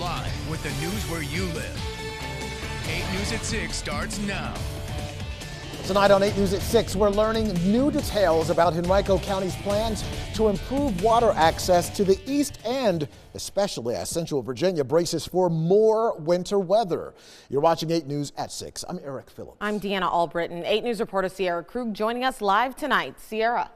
live with the news where you live. 8 News at 6 starts now. Tonight on 8 News at 6, we're learning new details about Henrico County's plans to improve water access to the East End, especially as Central Virginia braces for more winter weather. You're watching 8 News at 6. I'm Eric Phillips. I'm Deanna Albritton. 8 News reporter Sierra Krug joining us live tonight. Sierra.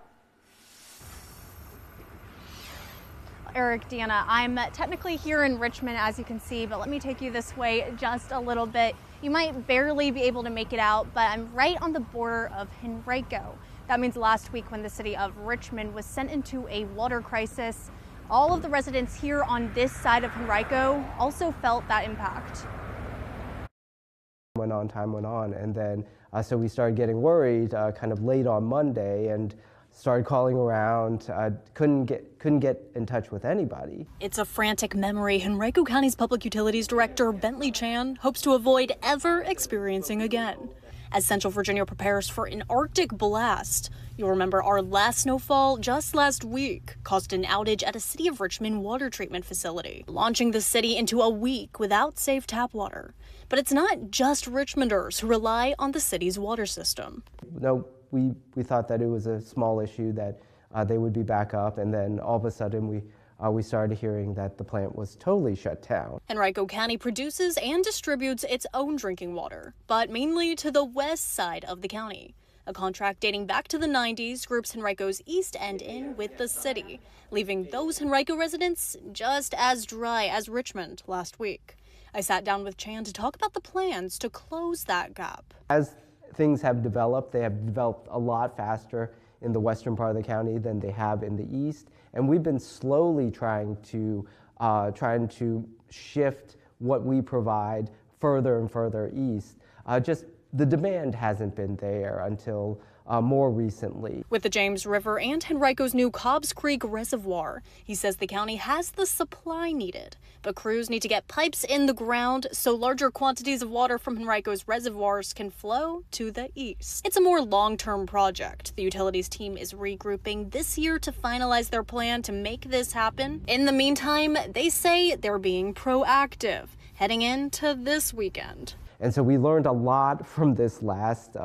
Eric, Deanna, I'm technically here in Richmond, as you can see, but let me take you this way just a little bit. You might barely be able to make it out, but I'm right on the border of Henrico. That means last week when the city of Richmond was sent into a water crisis, all of the residents here on this side of Henrico also felt that impact. Time went on, and then so we started getting worried kind of late on Monday and started calling around, couldn't get in touch with anybody. It's a frantic memory Henrico County's Public Utilities Director Bentley Chan hopes to avoid ever experiencing again. As Central Virginia prepares for an Arctic blast, you'll remember our last snowfall just last week caused an outage at a City of Richmond water treatment facility, launching the city into a week without safe tap water. But it's not just Richmonders who rely on the city's water system. No, we thought that it was a small issue, that they would be back up, and then all of a sudden we started hearing that the plant was totally shut down. Henrico County produces and distributes its own drinking water, but mainly to the west side of the county. A contract dating back to the 90s groups Henrico's East End in with the city, leaving those Henrico residents just as dry as Richmond last week. I sat down with Chan to talk about the plans to close that gap. As things have developed, they have developed a lot faster in the western part of the county than they have in the east, and we've been slowly trying to shift what we provide further and further east. Just the demand hasn't been there until more recently. With the James River and Henrico's new Cobbs Creek Reservoir, he says the county has the supply needed, but crews need to get pipes in the ground so larger quantities of water from Henrico's reservoirs can flow to the east. It's a more long-term project. The utilities team is regrouping this year to finalize their plan to make this happen. In the meantime, they say they're being proactive, heading into this weekend. And so we learned a lot from this last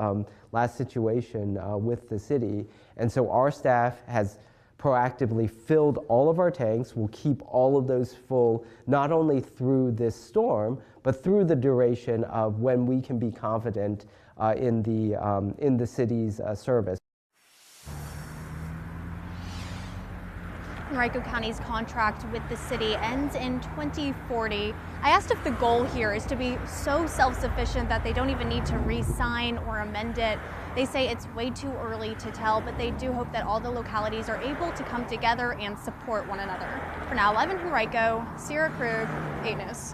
situation with the city. And so our staff has proactively filled all of our tanks. We'll keep all of those full, not only through this storm, but through the duration of when we can be confident in the city's service. Henrico County's contract with the city ends in 2040. I asked if the goal here is to be so self-sufficient that they don't even need to re-sign or amend it. They say it's way too early to tell, but they do hope that all the localities are able to come together and support one another. For now, live in Henrico, Sierra Krug, 8 News.